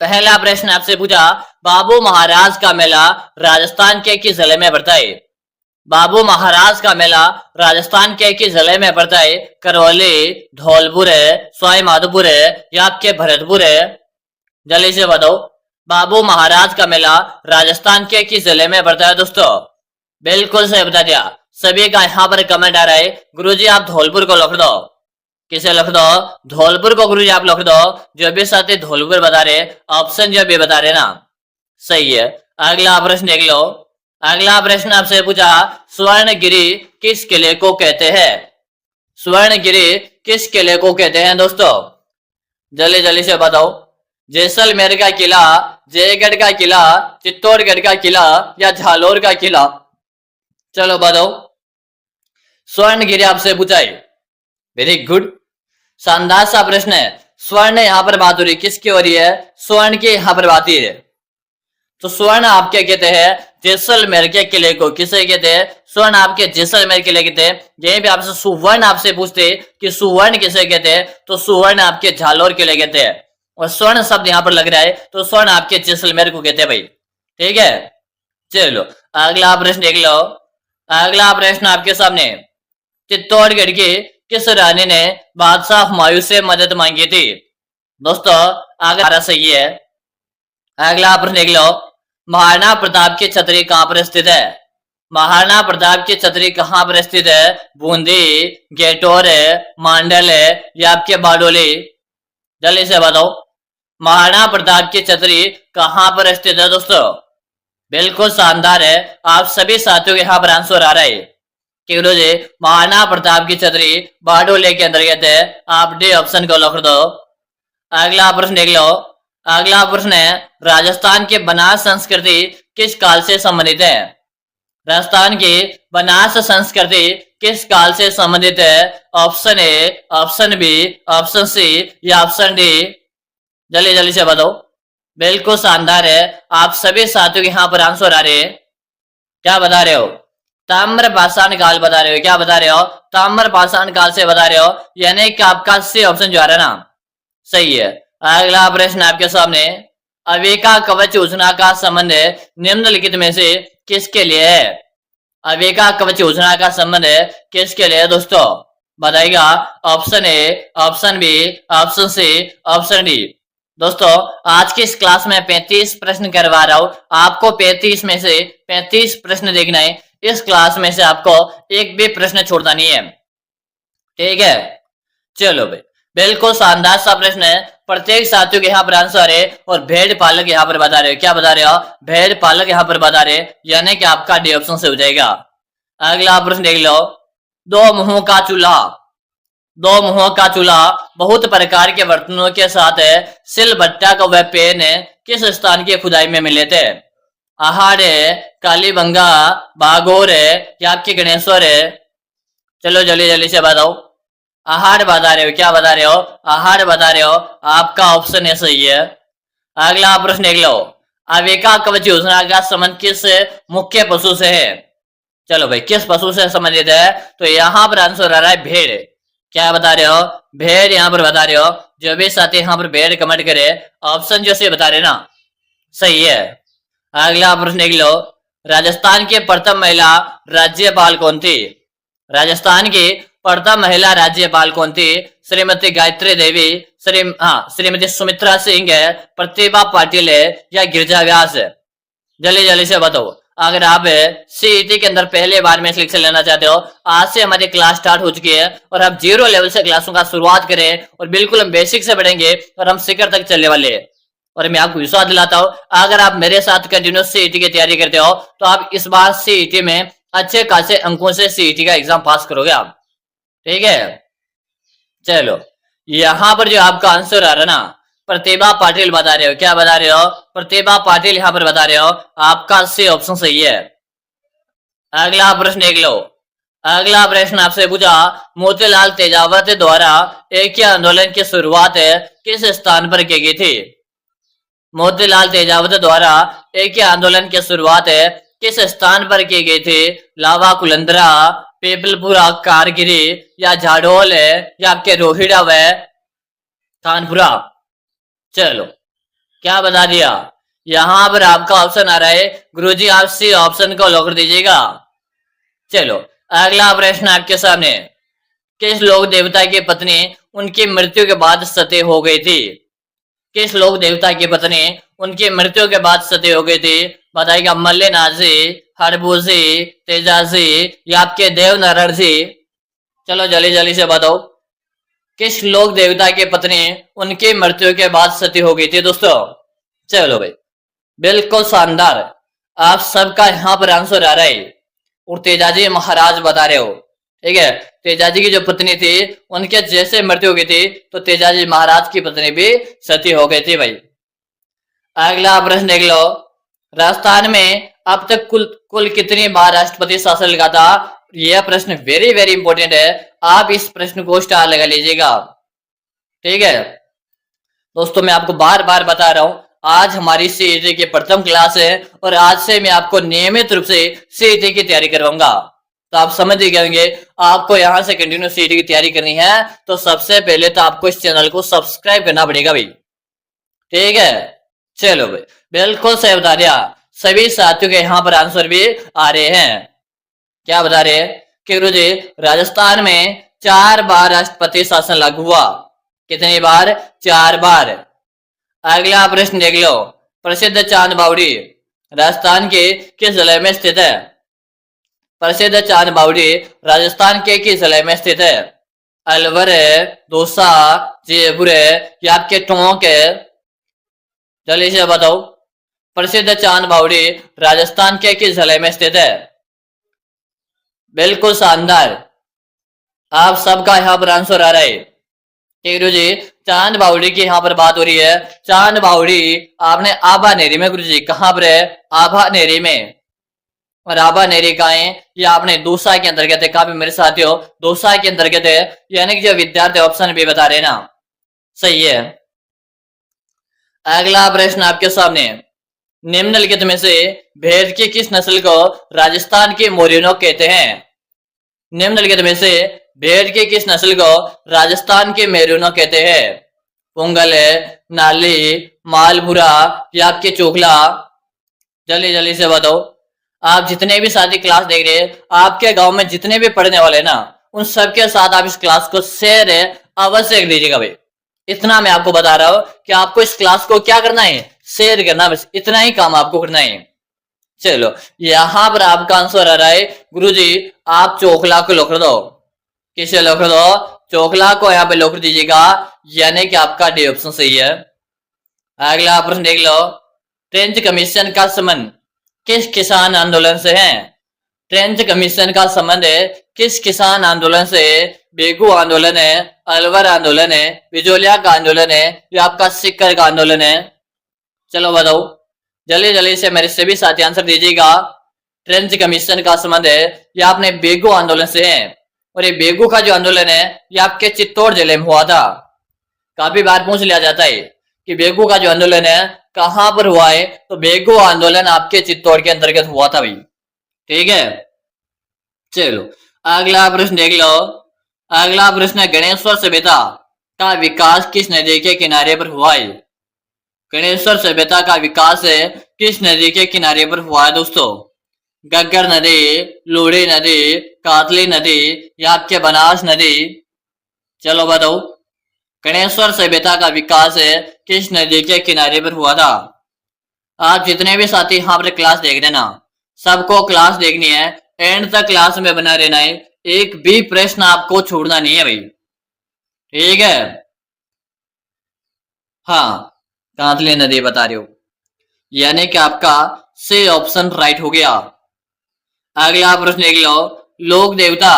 पहला प्रश्न आपसे पूछा, बाबू महाराज का मेला राजस्थान के किस जिले में पड़ता है? बाबू महाराज का मेला राजस्थान के किस जिले में पड़ता है? करौली, धौलपुर है, सवाई माधोपुर है या आपके भरतपुर है? जल्दी से बताओ। बाबू महाराज का मेला राजस्थान के किस जिले में पड़ता है दोस्तों? बिल्कुल सही बता दिया। सभी का यहाँ पर कमेंट आ रहा है, गुरुजी आप धौलपुर को लिख दो। किसे लिख दो? धौलपुर को गुरुजी आप लिख दो। जो भी साथी धौलपुर बता रहे, ऑप्शन जो भी बता रहे ना, सही है। अगला प्रश्न देख लो। अगला प्रश्न आपसे पूछा, स्वर्णगिरी किस किले को कहते हैं? स्वर्णगिरी किस किले को कहते हैं दोस्तों? जल्दी जल्दी से बताओ। जैसलमेर का किला, जयगढ़ का किला, चित्तौड़गढ़ का किला या झालोर का किला? चलो बताओ। स्वर्णगिरी आपसे पूछा है। वेरी गुड, शानदार सा प्रश्न है। स्वर्ण यहां पर बात हो रही किसकी हो रही है? स्वर्ण की यहां पर बात है। तो स्वर्ण आपके कहते हैं जैसलमेर के किले को। किसे कहते हैं? स्वर्ण आपके जैसलमेर किले कहते हैं। यहीं पे आपसे सुवर्ण आपसे पूछते कि सुवर्ण किसे कहते हैं, तो सुवर्ण आपके झालोर किले कहते हैं। और स्वर्ण शब्द यहां पर लग रहा है तो स्वर्ण आपके जैसलमेर को कहते हैं भाई। ठीक है, चलो अगला प्रश्न देख लो। अगला प्रश्न आपके सामने, चित्तौड़गढ़ की किस रानी ने बादशाह हुमायूं से मदद मांगी थी? दोस्तों अगर सही है। अगला प्रश्न देख लो। महाराणा प्रताप की छतरी कहां पर स्थित है? महाराणा प्रताप की छतरी कहां पर स्थित है? बूंदी, गेटोर है, मांडल है या आपके बारडोली? जल्दी से बताओ। महाराणा प्रताप की छतरी कहां पर स्थित है दोस्तों? बिल्कुल शानदार है। आप सभी साथियों के यहाँ पर आंसर आ रहा है कि गुरुजी महाराणा प्रताप की छतरी बारडोली के अंतर्गत है। आप डी ऑप्शन को लिख दो। अगला प्रश्न देख लो। अगला प्रश्न है, राजस्थान की बनास संस्कृति किस काल से संबंधित है? राजस्थान की बनास संस्कृति किस काल से संबंधित है? Option A, option B, option C या ऑप्शन डी? जल्दी जल्दी से बताओ। बिल्कुल शानदार है। आप सभी साथियों के यहाँ पर आंसर आ रहे हैं। क्या बता रहे हो? ताम्र पाषाण काल बता रहे हो। क्या बता रहे हो? ताम्र पाषाण काल से बता रहे हो, यानी कि आपका सी ऑप्शन जो आ रहा है ना, सही है। अगला प्रश्न आपके सामने, अविका कवच योजना का संबंध निम्नलिखित में से किसके लिए है? अविका कवच योजना का संबंध किसके लिए है दोस्तों? बताइएगा। Option A, option B, option C, option D? दोस्तों आज की इस क्लास में 35 प्रश्न करवा रहा हूं। आपको 35 में से 35 प्रश्न देखना है। इस क्लास में से आपको एक भी प्रश्न छोड़ना नहीं है। ठीक है, चलो भाई, बिल्कुल शानदार सा प्रश्न है। प्रत्येक साथियों के यहाँ पर आंसर है और भेड़ पालक यहाँ पर बता रहे हो। क्या बता रहे हो? भेड़ पालक यहाँ पर बता रहे, यानी कि आपका डी ऑप्शन से हो जाएगा। अगला प्रश्न देख लो। दो मुंहों का चूल्हा, दो मुंहों का चूल्हा बहुत प्रकार के बर्तनों के साथ सिलबट्टा का वह पेन किस स्थान की खुदाई में मिले थे? आहार है, कालीबंगा, बागोर है या आपके गणेश्वर है? चलो जल्दी जल्दी से बताओ। आहार बता रहे हो। क्या बता रहे हो? आहार बता रहे हो। आपका ऑप्शन है सही है। अगला प्रश्न देख लो। अविका कवच योजना का संबंध किस मुख्य पशु से है? चलो भाई, किस पशु से संबंधित है? तो यहाँ पर आंसर आ रहा है भेड़। क्या बता रहे हो? भेड़ यहाँ पर बता रहे हो। जो भी साथी यहाँ पर भेड़ कमेंट करे, ऑप्शन जो से बता रहे ना, सही है। अगला प्रश्न देख लो। राजस्थान की प्रथम महिला राज्यपाल कौन थी? राजस्थान की प्रथम महिला राज्यपाल कौन थी? श्रीमती गायत्री देवी, श्रीमती सुमित्रा सिंह है, प्रतिभा पाटिल है या गिरिजा व्यास? जल्दी जल्दी से बताओ। अगर आप सीईटी के अंदर पहले बार में सिलेक्शन लेना चाहते हो, आज से हमारी क्लास स्टार्ट हो चुकी है और हम 0 लेवल से क्लासों का शुरुआत करें और बिल्कुल हम बेसिक से बढ़ेंगे और हम शिखर तक चलने वाले हैं। और मैं आपको विश्वास दिलाता हूं, अगर आप मेरे साथ कंटिन्यूस सीईटी की तैयारी करते हो तो आप इस बार सीईटी में अच्छे खासे अंकों से सीईटी का एग्जाम पास करोगे आप। ठीक है, चलो यहां पर जो आपका आंसर आ रहा है ना, प्रतिभा पाटिल बता रहे हो। क्या बता रहे हो? प्रतिभा पाटिल यहां पर बता रहे हो। आपका सी ऑप्शन सही है। अगला प्रश्न देख लो। अगला प्रश्न आपसे पूछा, मोतीलाल तेजावत द्वारा एक आंदोलन की शुरुआत किस स्थान पर की गई थी? मोतीलाल तेजावत द्वारा एक आंदोलन की शुरुआत किस स्थान पर की गई थी? लावा कुलंदरा, पीपलपुरा, कारगिरी या झाडोल या आपके रोहिड़ा व कानपुरा? चलो क्या बता दिया? यहां पर आपका ऑप्शन आ रहा है गुरुजी, आप सी ऑप्शन को लॉक कर दीजिएगा। चलो अगला प्रश्न आपके सामने। किस लोक देवता की पत्नी उनकी मृत्यु के बाद सती हो गई थी? किस लोक देवता की पत्नी उनकी मृत्यु के बाद सती हो गई थी? बताइएगा, मल्लिनाथ जी, हरबूजी, तेजाजी या आपके देवनारायण जी? चलो जल्दी जल्दी से बताओ, किस लोक देवता की पत्नी उनकी मृत्यु के बाद सती हो गई थी दोस्तों? चलो भाई, बिल्कुल शानदार, आप सबका यहाँ पर आंसर आ रहा है और तेजाजी महाराज बता रहे हो। ठीक है, तेजाजी की जो पत्नी थी उनके जैसे मृत्यु हो गई थी तो तेजाजी महाराज की पत्नी भी सती हो गई थी भाई। अगला प्रश्न देख लो, राजस्थान में अब तक कुल कुल कितनी बार राष्ट्रपति शासन लगा था? यह प्रश्न वेरी वेरी इंपॉर्टेंट है, आप इस प्रश्न को स्टार लगा लीजिएगा। ठीक है दोस्तों, मैं आपको बार बार बता रहा हूं, आज हमारी सीईटी की प्रथम क्लास है और आज से मैं आपको नियमित रूप से सीईटी की तैयारी करवाऊंगा। तो आप समझ ही गए होंगे, आपको यहां से कंटिन्यू सीईटी की तैयारी करनी है तो सबसे पहले तो आपको इस चैनल को सब्सक्राइब करना पड़ेगा भाई। ठीक है, चलो भाई, बिल्कुल सही बता दिया। सभी साथियों के यहाँ पर आंसर भी आ रहे हैं। क्या बता रहे हैं कि गुरुजी, राजस्थान में 4 बार राष्ट्रपति शासन लागू हुआ। कितनी बार? 4 बार। अगला प्रश्न देख लो, प्रसिद्ध चांद बावड़ी राजस्थान के किस जिले में स्थित है? प्रसिद्ध चांद बावड़ी राजस्थान के किस जिले में स्थित है? अलवर है, दौसा, जयपुर है या आपके टोंक है? जल्दी से बताओ, प्रसिद्ध चांद बावड़ी राजस्थान के किस जिले में स्थित है? बिल्कुल शानदार, आप सबका यहाँ पर आंसर आ रहा है। ठीक जी, चांद बावड़ी की यहाँ पर बात हो रही है। चांद बावड़ी आपने आभा नेरी में, गुरु जी कहाँ पर है? आभा नेरी में। और आभा नेरी का है ये आपने दौसा के अंतर्गत है। काफी मेरे साथियों दौसा के अंतर्गत है, यानी कि जो विद्यार्थी ऑप्शन भी बता रहे हैं ना, सही है। अगला प्रश्न आपके सामने, निम्नलिखित में से भेड़ की किस नस्ल को राजस्थान की मोरिनो कहते हैं? निम्नलिखित में से भेड़ की किस नस्ल को राजस्थान के मेरूनो कहते हैं? पोंगल है, नाली, मालपुरा या आपके चोखला? जल्दी जल्दी से बताओ। आप जितने भी साथी क्लास देख रहे हैं, आपके गांव में जितने भी पढ़ने वाले हैं ना, उन सबके साथ आप इस क्लास को शेयर अवश्य कर दीजिएगा भाई। इतना मैं आपको बता रहा हूं कि आपको इस क्लास को क्या करना है? शेयर करना, बस इतना ही काम आपको करना है। चलो यहां पर आपका आंसर आ रहा है गुरुजी, आप चोखला को लॉक कर दो। किसे लॉक कर दो? चोखला को यहाँ पे लॉक कर दीजिएगा, यानी कि आपका डी ऑप्शन सही है। अगला प्रश्न देख लो, ट्रेंच कमीशन का संबंध किस किसान आंदोलन से है? ट्रेंच कमीशन का संबंध है किस किसान आंदोलन से? बेगू आंदोलन है, अलवर आंदोलन है, बिजोलिया का आंदोलन है या आपका सिक्कर का आंदोलन है? चलो बताओ जल्दी जल्दी से, मेरे सभी साथी आंसर दीजिएगा। ट्रेंच कमीशन का संबंध है ये आपने बेगू आंदोलन से है, और ये बेगू का जो आंदोलन है ये आपके चित्तौड़ जिले में हुआ था। काफी बार पूछ लिया जाता है कि बेगू का जो आंदोलन है कहां पर हुआ है, तो बेगू आंदोलन आपके चित्तौड़ के अंतर्गत हुआ था भाई। ठीक है, चलो अगला प्रश्न देख लो। अगला प्रश्न है, गणेश्वर सभ्यता का विकास किस नदी के किनारे पर हुआ है? गणेश्वर सभ्यता का विकास है किस नदी के किनारे पर हुआ है दोस्तों? गग्गर नदी, लूड़ी नदी, कातली नदी या आपके बनास नदी? चलो बताओ, गणेश्वर सभ्यता का विकास है किस नदी के किनारे पर हुआ था? आप जितने भी साथी यहाँ पर क्लास देख रहे ना, सबको क्लास देखनी है, एंड तक क्लास में बना रहना है, एक भी प्रश्न आपको छोड़ना नहीं है भाई। ठीक है, हाँ कातली नदी बता रहे हो, यानी कि आपका सी ऑप्शन राइट हो गया। अगला प्रश्न देख लो, लोक देवता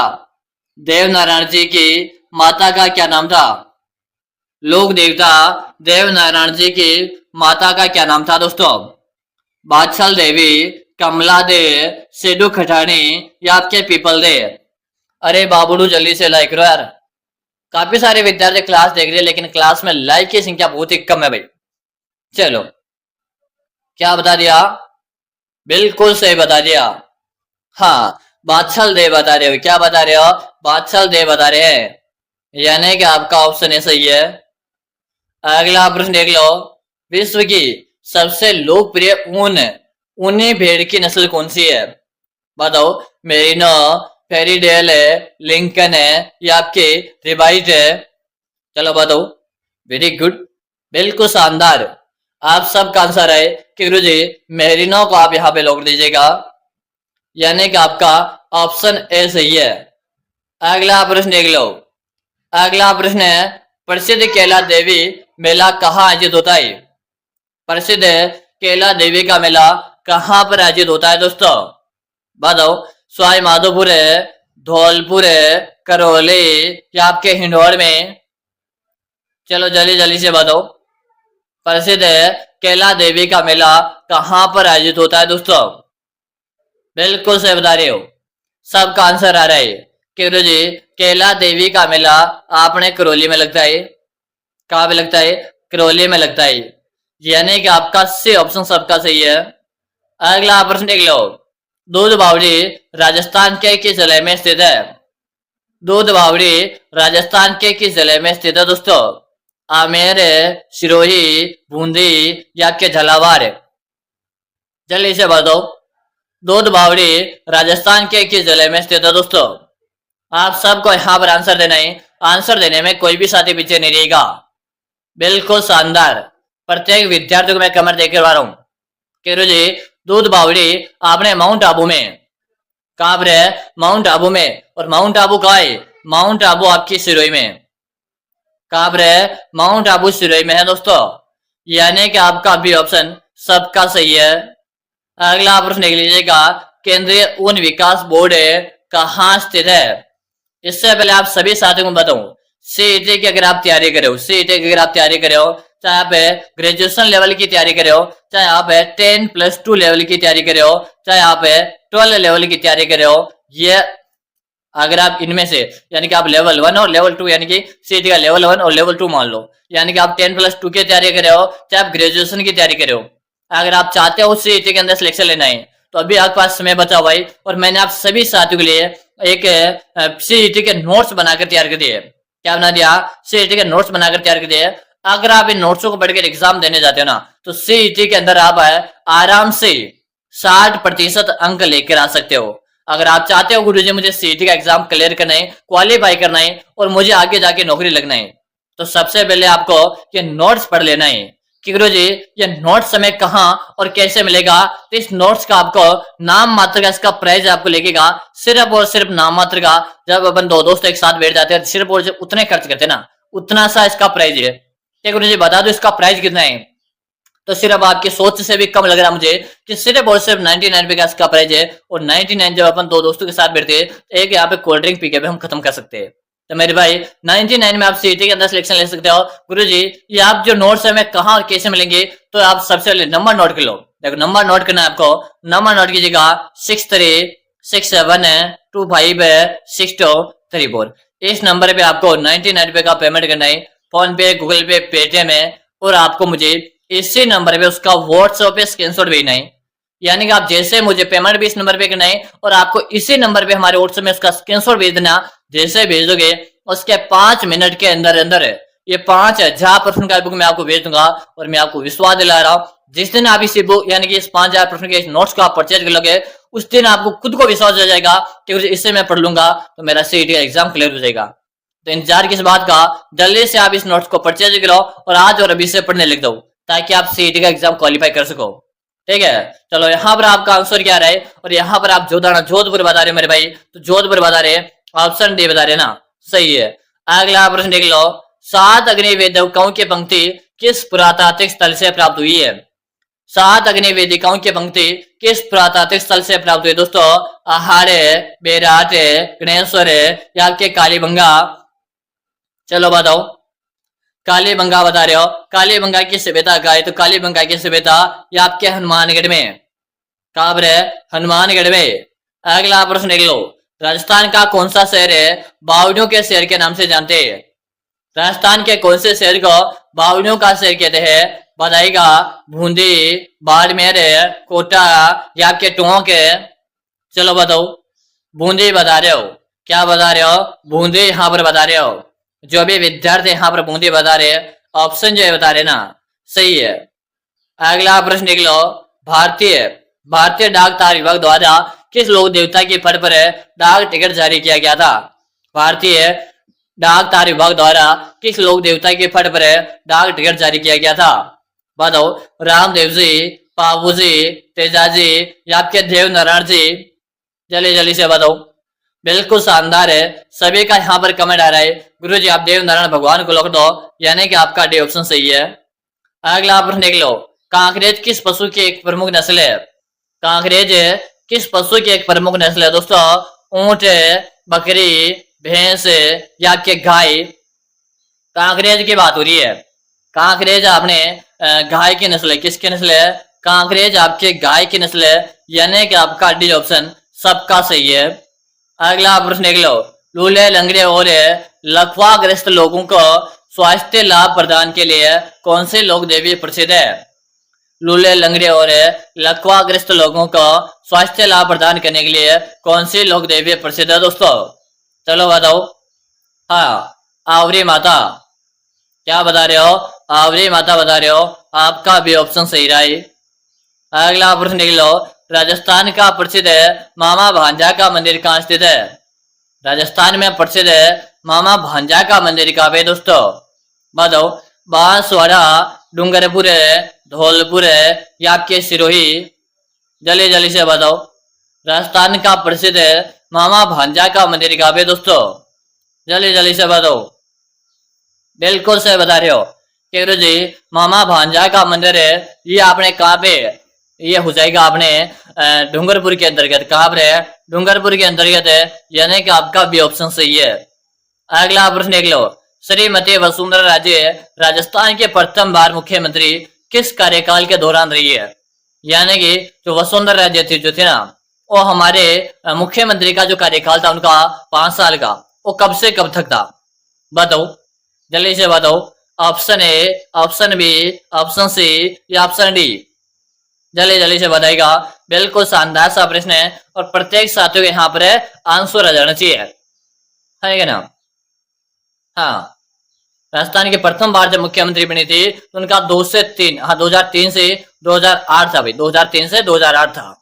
देवनारायण जी की माता का क्या नाम था? लोक देवता देवनारायण जी की माता का क्या नाम था दोस्तों? बादशाल देवी, कमला दे, सेडू खटानी या आपके पीपल दे? अरे बाबूडू जल्दी से लाइक करो यार, काफी सारे विद्यार्थी क्लास देख रहे हैं लेकिन क्लास में लाइक की संख्या बहुत ही कम है भाई। चलो क्या बता दिया? बिल्कुल सही बता दिया, हाँ बादशाल देव बता रहे हो। क्या बता रहे हो? बादशाल देव बता रहे हैं, यानी कि आपका ऑप्शन है सही है। अगला प्रश्न देख लो, विश्व की सबसे लोकप्रिय ऊनी भेड़ की नस्ल कौन सी है? बताओ। मेरिनो, फेरीडेल है, लिंकन है या आपके रिबाइट है? चलो बताओ। वेरी गुड, बिल्कुल शानदार। आप सबका आंसर है कि गुरुजी मेरिनो को आप यहाँ पे लॉक दीजिएगा, यानी कि आपका ऑप्शन ए सही है। अगला प्रश्न देख लो। अगला प्रश्न है, प्रसिद्ध कैला देवी मेला कहाँ आयोजित होता है? प्रसिद्ध कैला देवी का मेला कहाँ पर आयोजित होता है दोस्तों? बताओ। सवाई माधोपुर है, धौलपुर है, करौली या आपके हिंडौर में? चलो जल्दी जल्दी से बताओ। प्रसिद्ध कैला देवी का मेला कहाँ पर आयोजित होता है दोस्तों? बिल्कुल सही बता रहे हो। सबका आंसर आ रहा है कि गुरुजी कैला देवी का मेला आपने करौली में लगता है। कहाँ पे लगता है? करौली में लगता है, यानी कि आपका सी ऑप्शन सबका सही है। अगला प्रश्न देख लो। दूध बावड़ी राजस्थान के किस जिले में स्थित है? दूध बावड़ी राजस्थान के किस जिले में स्थित है दोस्तों? आमेर, सिरोही, बूंदी या के झालावाड़? जल्दी से बताओ। दूध बावड़ी राजस्थान के किस जिले में स्थित है दोस्तों? आप सबको यहाँ पर आंसर देना है। आंसर देने में कोई भी साथी पीछे नहीं रहेगा। बिल्कुल शानदार। प्रत्येक विद्यार्थी को मैं कमर देकर आ रहा हूँ कि जी दूध बावड़ी आपने माउंट आबू में, कहाँ पर है? माउंट आबू में। और माउंट आबू कहाँ है? माउंट आबू आपकी सिरोही में। कहाँ पर है? माउंट आबू सिरोही में है दोस्तों, यानी कि आपका भी ऑप्शन सबका सही है। अगला प्रश्न देख लीजिएगा। केंद्रीय ऊन विकास बोर्ड कहाँ स्थित है? इससे पहले आप सभी साथियों को बताऊं, सीईटी की अगर आप तैयारी कर रहे हो, सीईटी की अगर आप तैयारी कर रहे हो, चाहे आप ग्रेजुएशन लेवल की तैयारी कर रहे हो, चाहे आप 10+2 लेवल की तैयारी कर रहे हो, चाहे आप 12 लेवल की तैयारी कर रहे हो, ये अगर आप इनमें से यानी कि आप लेवल 1 और लेवल 2 यानी कि सीईटी का लेवल 1 और लेवल 2 मान लो, यानी कि आप 10+2 की तैयारी कर रहे हो, चाहे आप ग्रेजुएशन की तैयारी कर रहे हो, अगर आप चाहते हो सीईटी के अंदर सिलेक्शन लेना है तो अभी आपके पास समय बचा हुआ है। और मैंने आप सभी साथियों के लिए एक सीईटी के नोट्स बनाकर तैयार कर दिए। क्या बना दिया? सीईटी के नोट्स बनाकर तैयार कर दिए। अगर आप इन नोट्सों को पढ़कर एग्जाम देने जाते हो ना, तो सीईटी के अंदर आप आराम से 60% अंक लेकर आ सकते हो। अगर आप चाहते हो गुरुजी मुझे सीईटी का एग्जाम क्लियर करना है, क्वालिफाई करना है और मुझे आगे जाके नौकरी लगना है, तो सबसे पहले आपको ये नोट्स पढ़ लेना है कि गुरुजी ये नोट्स हमें कहाँ और कैसे मिलेगा। तो इस नोट्स का आपको नाम मात्र का इसका प्राइस आपको लगेगा सिर्फ और सिर्फ नाम मात्र का। जब अपन दो दोस्त एक साथ बैठ जाते हैं सिर्फ और सिर्फ उतने खर्च करते हैं ना, उतना सा इसका प्राइस है। गुरुजी बता दो इसका प्राइस कितना है? तो सिर्फ आपकी सोच से भी कम लग रहा मुझे कि सिर्फ और सिर्फ 99 रुपए का इसका प्राइस है। और 99 जब अपन दो दोस्तों के साथ बैठते हैं, एक यहाँ पे कोल्ड ड्रिंक पी के भी हम खत्म कर सकते हैं। तो मेरे भाई 99 में आप सीईटी के अंदर सिलेक्शन ले सकते हो। गुरुजी ये आप जो नोट्स है मैं कहाँ और कैसे मिलेंगे? तो आप सबसे पहले नंबर नोट कर लो। देखो नंबर नोट करना है आपको। नंबर नोट कीजिएगा 6367256234। इस नंबर पे आपको 99 रुपए का पेमेंट करना है, फोन पे, गूगल पे, पेटीएम है। और आपको मुझे इसी नंबर पे उसका व्हाट्सएप पे स्क्रीनशॉट भेजना है, यानी कि आप जैसे मुझे पेमेंट भी इस नंबर पे करना है और आपको इसी नंबर पे हमारे व्हाट्सएप में उसका स्क्रीनशॉट भेज देना। जैसे भेज दोगे उसके 5 मिनट के अंदर अंदर ये 5000 प्रश्न का बुक मैं आपको भेज दूंगा। और मैं आपको विश्वास दिला रहा हूँ, जिस दिन आप इसी बुक यानी कि इस 5000 प्रश्न के नोट्स को आप परचेज कर लोगे, उस दिन आपको खुद को विश्वास हो जाएगा कि इससे मैं पढ़ लूंगा तो मेरा सीईटी का एग्जाम क्लियर हो जाएगा। तो इंतजार किस बात का, जल्दी से आप इस नोट्स को परचेज करो और आज और अभी से पढ़ने लग दो, ताकि आप सीईटी का एग्जाम क्वालिफाई कर सको। ठीक है, चलो यहाँ पर आपका आंसर क्या रहा है? और यहाँ पर आप जोधपुर बता रहे मेरे भाई, तो जोधपुर बता रहे, ऑप्शन डी बता रहे ना, सही है। अगला प्रश्न देख लो। 7 अग्निवेदिकाओं की पंक्ति किस पुरातात्विक स्थल से प्राप्त हुई है? 7 अग्निवेदिकाओं की पंक्ति किस पुरातात्विक स्थल से प्राप्त हुई दोस्तों? आहार, बेराट, गणेश्वर या के कालीबंगा? चलो बताओ। कालीबंगा बता रहे हो। कालीबंगा की सभ्यता का है, तो कालीबंगा की सभ्यता ये आपके हनुमानगढ़ में। कहां पर है? हनुमानगढ़ में। अगला प्रश्न देख लो। राजस्थान का कौन सा शहर है बावड़ियों के शहर के नाम से जानते हैं? राजस्थान के कौन से शहर को बावड़ियों का शहर कहते हैं? बताइएगा। बूंदी, बाड़मेर, कोटा या आपके टोंक? चलो बताओ। बूंदी बता रहे हो। क्या बता रहे हो? बूंदी यहाँ पर बता रहे हो। जो भी विद्यार्थी यहाँ पर बूंदी बता रहे हैं, ऑप्शन जो है बता रहे ना, सही है। अगला प्रश्न देख लो। भारतीय भारतीय डाक तार विभाग द्वारा किस लोक देवता के पद पर डाक टिकट जारी किया गया था? भारतीय डाक तार विभाग द्वारा किस लोक देवता के पद पर डाक टिकट जारी किया गया था? बताओ। रामदेव जी, बाबू जी, तेजाजी या आपके देव नारायण जी? जल्दी जल्दी से बताओ। बिल्कुल शानदार है, सभी का यहाँ पर कमेंट आ रहा है। गुरु जी आप देव नारायण भगवान को लिख दो, यानी कि आपका डी ऑप्शन सही है। अगला प्रश्न देख लो। कांकरेज किस पशु की एक प्रमुख नस्ल है? कांकरेज किस पशु की एक प्रमुख नस्ल है दोस्तों? ऊंट, बकरी, भैंस या आपके गाय? कांकरेज की बात हो रही है। कांकरेज आपने गाय की नस्ल है। किसकी नस्ल है? कांकरेज आपके गाय की नस्ल है, यानी कि आपका डी ऑप्शन सबका सही है। अगला प्रश्न देख लो। लूले, लंगड़े और लकवाग्रस्त लोगों को स्वास्थ्य लाभ प्रदान के लिए कौन से लोक देवी प्रसिद्ध है? लूले, लंगड़े और लकवाग्रस्त लोगों को स्वास्थ्य लाभ प्रदान करने के लिए कौन सी लोक देवी प्रसिद्ध है दोस्तों? चलो बताओ। हाँ, आवरी माता। क्या बता रहे हो? आवरी माता बता रहे हो। आपका भी ऑप्शन सही रहा है। अगला प्रश्न देख लो। राजस्थान का प्रसिद्ध मामा भांजा का मंदिर कहाँ स्थित है? राजस्थान में प्रसिद्ध मामा भांजा का मंदिर कहाँ पे दोस्तों? बताओ। बांसवाड़ा, डूंगरपुर, धौलपुर या आपके सिरोही? जल्दी जल्दी से बताओ। राजस्थान का प्रसिद्ध मामा भांजा का मंदिर कहाँ पे दोस्तों? जल्दी जल्दी से बताओ। बिल्कुल से बता रहे हो कि गुरु जी मामा भांजा का मंदिर है, ये आपने कहाँ पे? ये हो जाएगा आपने डूंगरपुर के अंतर्गत। कहाँ पर है? डूंगरपुर के अंतर्गत है, यानी कि आपका भी ऑप्शन सही है। अगला प्रश्न देख लो। श्रीमती वसुंधरा राजे राजस्थान के प्रथम बार मुख्यमंत्री किस कार्यकाल के दौरान रही है? यानी कि जो वसुंधरा राजे थी जो थी ना, वो हमारे मुख्यमंत्री का जो कार्यकाल था उनका 5 साल का, वो कब से कब तक था? बताओ, जल्दी से बताओ। Option A, option B, option C या ऑप्शन डी? जल्दी जल्दी से बताएगा। बिल्कुल शानदार सा प्रश्न है और प्रत्येक साथियों के यहाँ पर आंसर आ जाना चाहिए, है क्या ना? हाँ, राजस्थान के प्रथम बार जब मुख्यमंत्री बनी थी तो उनका 2 से 3, हाँ 2003 से 2008 था भाई, 2003 से 2008 था।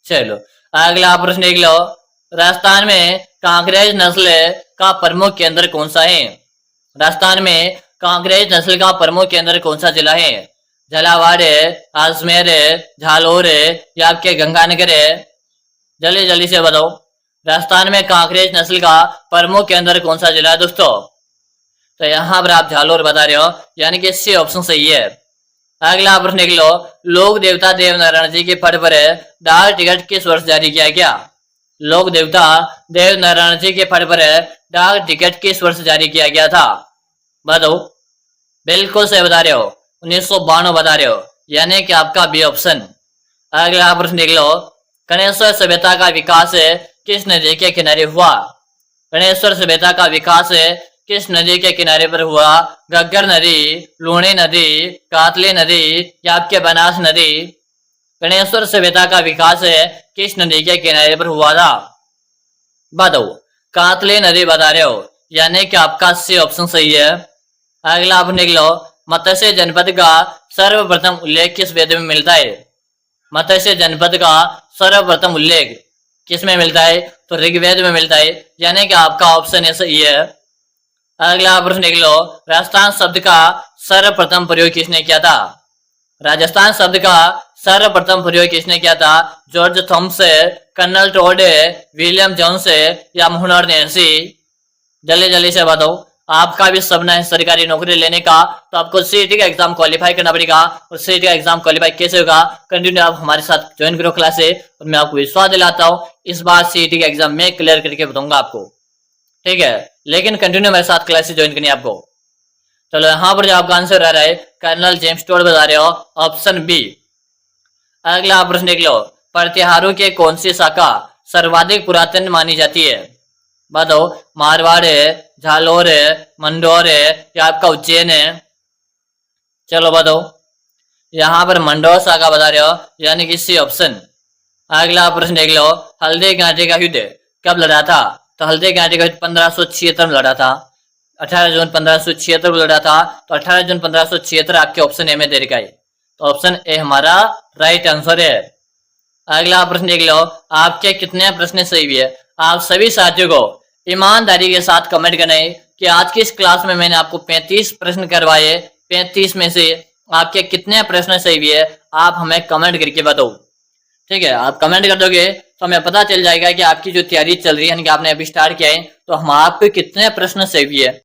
चलो अगला प्रश्न देख लो। राजस्थान में कांकरेज नस्ल का प्रमुख केंद्र कौन सा है? राजस्थान में कांकरेज नस्ल का प्रमुख केंद्र कौन सा जिला है? झालावाड़, अजमेर, झालोर या आपके गंगानगर? जल्दी जल्दी से बताओ। राजस्थान में कांकरेज नस्ल का प्रमुख केंद्र कौन सा जिला है दोस्तों? तो यहाँ पर आप झालोर बता रहे हो, यानी कि सी ऑप्शन सही है। अगला प्रश्न देख लो। लोक देवता देव नारायण जी के पद पर डाक टिकट किस वर्ष जारी किया गया? लोक देवता देव नारायण जी के पद पर डाक टिकट किस वर्ष जारी किया गया था? बताओ। बिल्कुल सही बता रहे हो, 1992 बता रहे हो, यानी कि आपका बी ऑप्शन। अगला प्रश्न देख लो। गणेश्वर सभ्यता का विकास किस नदी के किनारे हुआ? गणेश्वर सभ्यता का विकास किस नदी के किनारे पर हुआ? घग्गर नदी, लूणी नदी, कातली नदी या आपके बनास नदी? गणेश्वर सभ्यता का विकास किस नदी के किनारे पर हुआ था? बताओ। कातली नदी बता रहे हो, यानी कि आपका सी ऑप्शन सही है। अगला आप देख लो। मत्स्य जनपद का सर्वप्रथम उल्लेख किस वेद में मिलता है? मत्स्य जनपद का सर्वप्रथम उल्लेख किस में मिलता है? तो ऋग्वेद में मिलता है, यानी कि आपका ऑप्शन ए सही है। अगला प्रश्न देख लो। राजस्थान शब्द का सर्वप्रथम प्रयोग किसने किया था? राजस्थान शब्द का सर्वप्रथम प्रयोग किसने किया था? George Thomas, colonel Tod, William Jones या मुहम्मद नेसी? जल्दी जल्दी से बताओ। आपका भी सपना है सरकारी नौकरी लेने का, तो आपको सीईटी का एग्जाम क्वालिफाई करना पड़ेगा। और सीईटी का एग्जाम क्वालिफाई कैसे होगा? कंटिन्यू आप हमारे साथ ज्वाइन करो क्लास से, और मैं आपको विश्वास दिलाता हूँ इस बार सीईटी का एग्जाम मैं क्लियर करके बताऊंगा आपको, ठीक है? लेकिन कंटिन्यू मेरे साथ क्लास से ज्वाइन करनी है आपको। चलो यहाँ पर जो आपका आंसर आ रहा है कर्नल जेम्स टॉड बता रहे हो, ऑप्शन बी। अगला प्रश्न देख लो। प्रतिहारों के कौन सी शाखा सर्वाधिक पुरातन मानी जाती है? बताओ। मारवाड़, झालोर, मंडोर या आपका उज्जैन है? चलो बताओ। यहाँ पर मंडोर शाखा बता रहे हो, यानी कि सी ऑप्शन। अगला प्रश्न देख लो। हल्दी घाटी का युद्ध कब लड़ा था? तो हल्दी घाटी का युद्ध 1576 में लड़ा था। 18 जून 1576 को लड़ा था। तो 18 जून 1576 आपके ऑप्शन ए में दे रखा है। तो ऑप्शन ए हमारा राइट आंसर है। अगला प्रश्न देख लो, आपके कितने प्रश्न सही हुए। आप सभी साथियों को ईमानदारी के साथ कमेंट करें कि आज की इस क्लास में मैंने आपको 35 प्रश्न करवाए, 35 में से आपके कितने प्रश्न सही हुए, आप हमें कमेंट करके बताओ। ठीक है, आप कमेंट कर दोगे तो हमें पता चल जाएगा कि आपकी जो तैयारी चल रही है, यानी कि आपने अभी स्टार्ट किया है, तो हम आपके कितने प्रश्न सही हुए।